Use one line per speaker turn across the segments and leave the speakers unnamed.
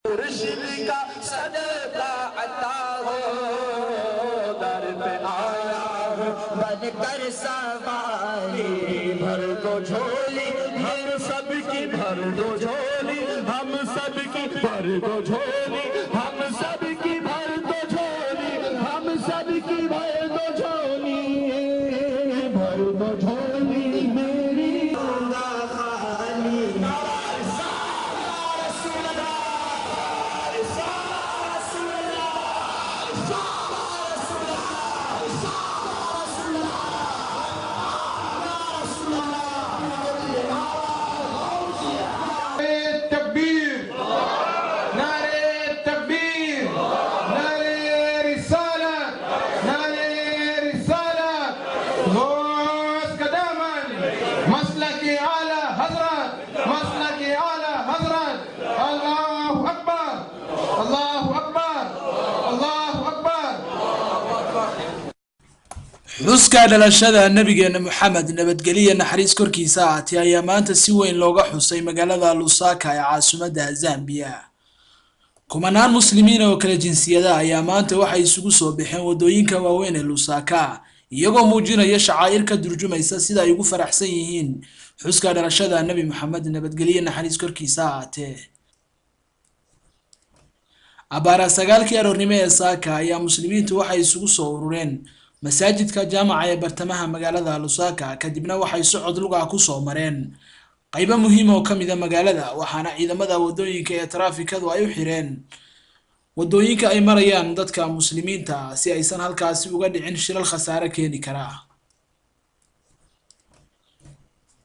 मुर्शिद का सदका अता हो दर पे आया बनकर सवारी भर दो झोली हम सबकी भर दो झोली हम सबकी भर दो झोली हम सबकी भर दो झोली हम सबकी भर दो झोली भर दो झोली मेरी खाली
xuska dhalashada nabigeena Muhammad nabadgeliya naxariis korkiisa ahaatay ayaa maanta si weyn looga xusay magaalada Lusaka ee caasimadda Zambia. Kumanaan muslimiin oo kala jinsiyada ayaa maanta waxay isugu soo baxeen wadooyinka waaweyn ee Lusaka iyagoo muujinaya shacair ka durjumaysa sida ay ugu faraxsan yihiin xuska dhalashada nabi Muhammad nabadgeliya naxariis korkiisa ahaatay. Abaara 9 aroornimo ee Saaka ayaa muslimiintu waxay isugu soo urureen masaajidka jaamaca ee bartamaha magaalada Lusaka kadibna waxay socod luga ku soo mareen qaybo muhiim oo kamid ah magaalada waxaana ciidamada wadooyinka ee traafikadu ay u xireen wadooyinka ay marayaan dadka muslimiinta si aysan halkaasi uga dhicin shilal khasaare keeni kara.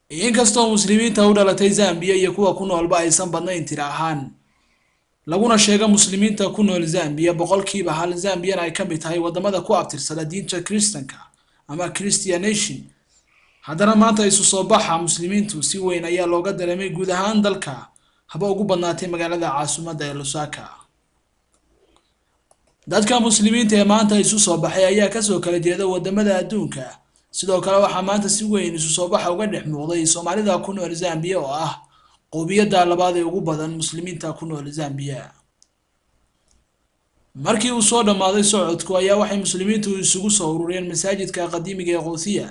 inkastoo muslimiinta u dhalatay Zambia iyo kuwa ku noolba aysan badnayn tiro ahaan laguna sheega muslimiinta ku nool Zambia boqolkiiba hal Zambian ay kamid tahay wadamada ku abtirsada diinta Kristanka ama Christianation haddana maanta isu soo baxa muslimiintu si weyn ayaa looga dareemay guud ahaan dalka haba ugu badnaatay magaalada caasimadda ee Lusaka. dadka muslimiinta ee maanta isu soo baxay ayaa ka soo kala jeeda wadamada adduunka sidoo kale waxa maanta si weyn isu soo baxa uga dhex muuqday Soomaalida ku nool Zambia oo ah qowmiyadda labaad ee ugu badan muslimiinta ku nool Zambia. markii uu soo dhamaaday socodku ayaa waxay muslimiintu isugu soo urureen masaajidka qadiimiga ee Qoosiya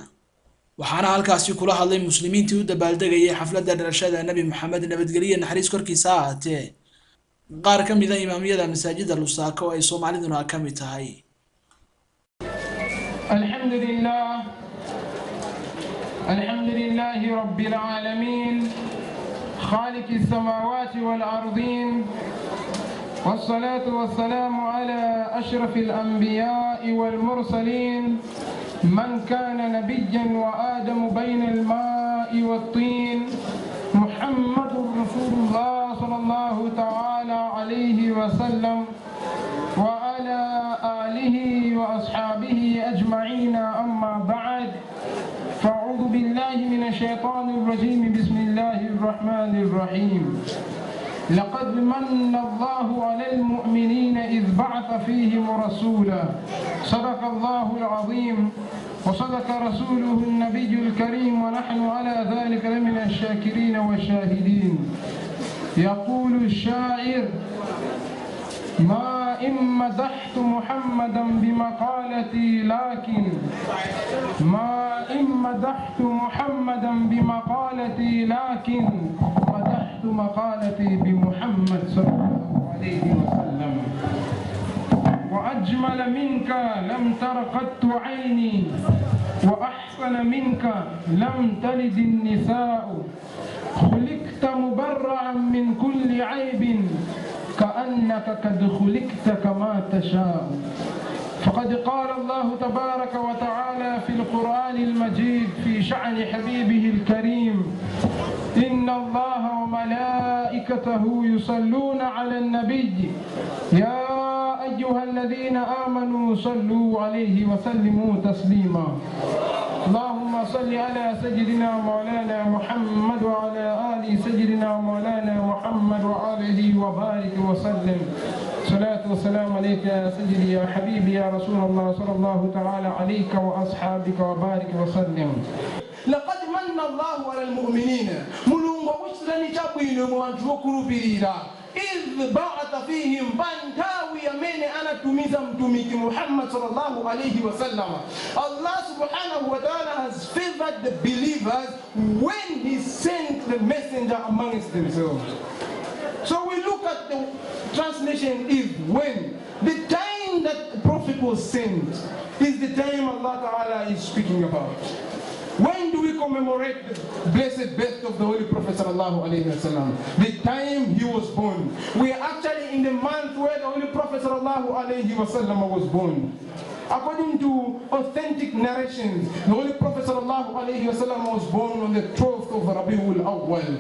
waxaana halkaasi kula hadlay muslimiintii u dabaaldegayay xafladda dhalashada nabi Muhammad nabadgeliya naxariis korkiisa ahaatay qaar ka mid ah imaamiyada masaajidda Lusaka oo ay Soomaaliduna ka mid tahay.
alhamdulillah rabbil alamin خالق السماوات والأرضين والصلاة والسلام على أشرف الأنبياء والمرسلين من كان نبيا وآدم بين الماء والطين محمد رسول الله صلى الله تعالى عليه وسلم وعلى آله وأصحابه أجمعين أما بعد فأعوذ بالله من الشيطان الرجيم بسم الله الرحمن الرحيم لقد من الله على المؤمنين إذ بعث فيهم رسولا صدق الله العظيم وصدق رسوله النبي الكريم ونحن على ذلك لمن الشاكرين والشاهدين. يقول الشاعر ما إن مدحت محمدا بمقالتي لكن ما إن مدحت محمدا بمقالتي لكن مدحت مقالتي بمحمد صلى الله عليه وسلم. وأجمل منك لم تر قط عيني وأحسن منك لم تلد النساء خلقت مبرعا من كل عيب كأنك قد خلقت كما تشاء. فقد قال الله تبارك وتعالى في القرآن المجيد في شأن حبيبه الكريم إن الله وملائكته يصلون على النبي يا أيها الذين آمنوا صلوا عليه وسلموا تسليما. اللهم صل على سيدنا مولانا محمد وعلى آل سيدنا مولانا محمد وآله وبارك وسلم. صلاة والسلام عليك يا سيدي يا حبيبي يا رسول الله صلى الله تعالى عليك وأصحابك وبارك وسلم.
لقد من الله على المؤمنين ملوم وشلني تابين وانتو كروبيرا
idh ba'atha fihim, pantawi amene anatumiza mtumiki Muhammad sallallahu alayhi wasallam. Allah subhanahu wa ta'ala has favored the believers when he sent the messenger amongst themselves. So we look at the translation is when. The time that the Prophet was sent is the time Allah Ta'ala is speaking about. When do we commemorate the blessed birth of the Holy Prophet Sallallahu Alaihi Wasallam? The time he was born. We are actually in the month where the Holy Prophet Sallallahu Alaihi Wasallam was born. According to authentic narrations, the Holy Prophet Sallallahu Alaihi Wasallam was born on the 12th of Rabiul Awwal.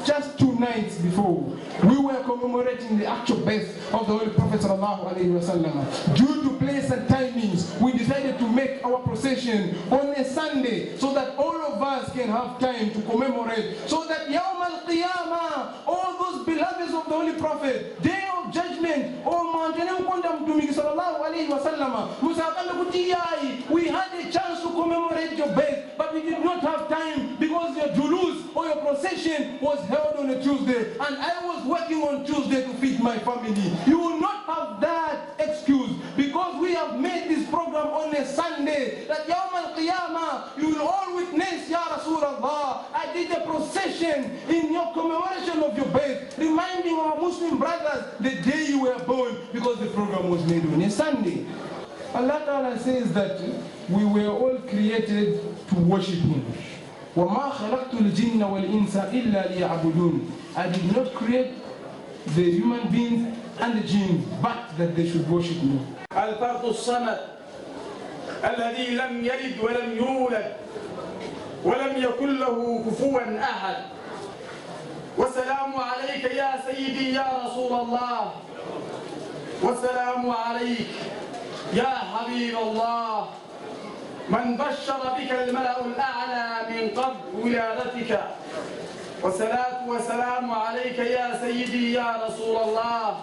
Just 2 nights before, we were commemorating the actual birth of the Holy Prophet Sallallahu Alaihi Wasallam. Due to place and timings, we decided to make our procession on a Sunday so that all of us can have time to commemorate, so that Yawm al-Qiyamah, all those beloveds of the Holy Prophet, Day of Judgment, we had a chance to commemorate your birth, but we did not have time because your julus or your procession was held on a Tuesday, and I was working on Tuesday to feed my family. You will not have that excuse because we have made this program on a Sunday, that Yawm al-Qiyamah, you will all witness, Ya Rasulullah, I did a procession in your commemoration of your birth, reminding our Muslim brothers the day you were born, because the program was made on a Sunday. Allah Ta'ala says that we were all created to worship Him. وَمَا خَلَقْتُ الْجِنَّ وَالْإِنسَ إِلَّا لِيَعْبُدُونَ. I did not create the human beings and the jinn, but that they should worship me.
الفرد الصمد الذي لم يلد ولم يولد ولم يكن له كفوا أحد. والسلام عليك يا سيدي يا رسول الله، والسلام عليك يا حبيب الله، من بشر بك الملأ الأعلى من قبل ولادتك. والصلاة والسلام عليك يا سيدي يا رسول الله،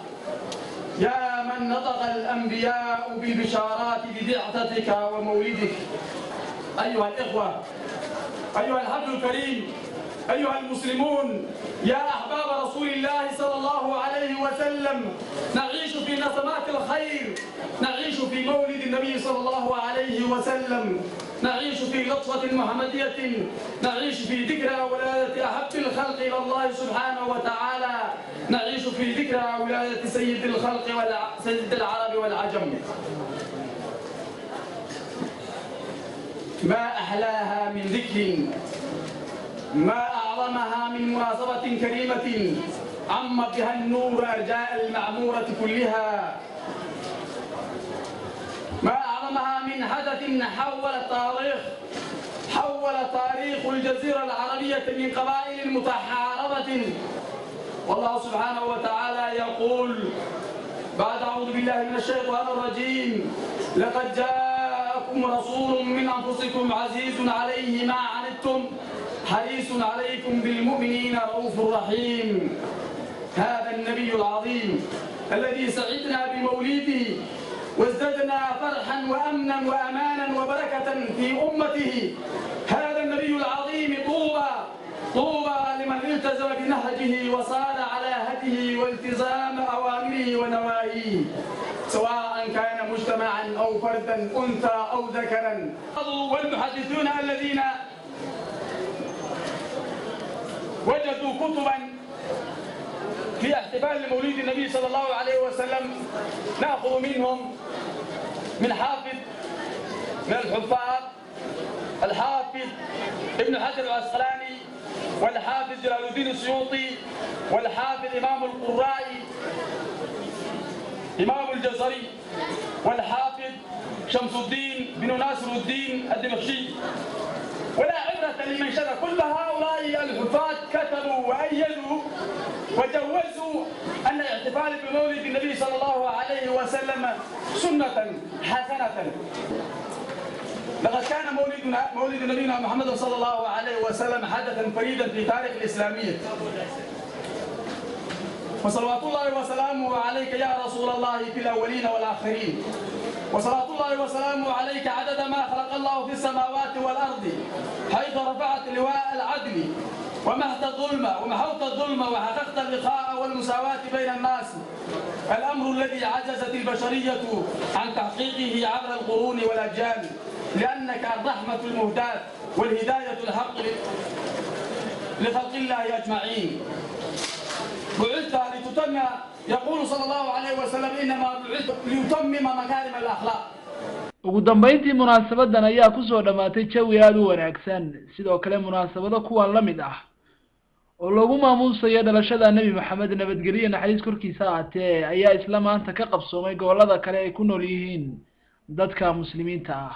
يا من نطق الأنبياء بالبشارات ببعثتك ومولدك. أيها الإخوة، أيها الحفل الكريم، أيها المسلمون، يا أحباب رسول الله صلى الله عليه وسلم، نعيش في نسمات الخير، نعيش في مولد النبي صلى الله عليه وسلم، نعيش في لطفة محمدية، نعيش في ذكرى ولادة أحب الخلق إلى الله سبحانه وتعالى، نعيش في ذكرى ولادة سيد الخلق سيد العرب والعجم. ما أحلاها من ذكر، ما أعظمها من مناسبة كريمة عم بها النور أرجاء المعمورة كلها، ما أعظمها من حدث حول تاريخ الجزيرة العربية من قبائل متحاربة. والله سبحانه وتعالى يقول بعد أعوذ بالله من الشيطان الرجيم: لقد جاءكم رسول من أنفسكم عزيز عليه ما عنتم حريص عليكم بالمؤمنين رؤوف رحيم. هذا النبي العظيم الذي سعدنا بمولده وازددنا فرحا وأمنا وأمانا وبركة في أمته، هذا النبي العظيم طوبى لمن التزم بنهجه وصار على هديه والتزام أوامره ونواهيه، سواء كان مجتمعا أو فردا أنثى أو ذكرا. والمحدثون الذين وجدوا كتبا في احتفال مولد النبي صلى الله عليه وسلم نأخذ منهم من حافظ من الحفاظ الحافظ ابن حجر العسقلاني، والحافظ جلال الدين السيوطي، والحافظ إمام القراء إمام الجزري، والحافظ شمس الدين بن ناصر الدين الدمشقي. ولا عبرة لمن شذ، كل هؤلاء الحفاظ كتبوا وأيدوا وجوزوا أن الاحتفال بمولد النبي صلى الله عليه وسلم سنة حسنة. لقد كان مولد نبينا محمد صلى الله عليه وسلم حدثا فريدا في تاريخ الإسلامية. وصلوات الله وسلامه عليك يا رسول الله في الأولين والآخرين. وصلاة الله وسلامه عليك عدد ما خلق الله في السماوات والأرض، حيث رفعت لواء العدل ومحت الظلم ومحوت الظلم وحققت الإخاء والمساواة بين الناس، الأمر الذي عجزت البشرية عن تحقيقه عبر القرون والأجيال، لأنك الرحمة المهداة والهداية الحق لخلق الله أجمعين. بعثت لتتمم، يقول صلى الله عليه وسلم إنما بعثت ليتمم مكارم الأخلاق.
ugu dambeyntii munaasabadan ayaa ku soo dhamaatay jawi aad u wanaagsan, sidoo kale munaasabado kuwan la mid ah oo lagu maamuusayo dhalashada Nabi Maxamed nabadgeliyo naxariis korkiisa ahaatee ayaa isla maanta ka qabsoomay gobolada kale ay ku nool yihiin dadka muslimiinta ah.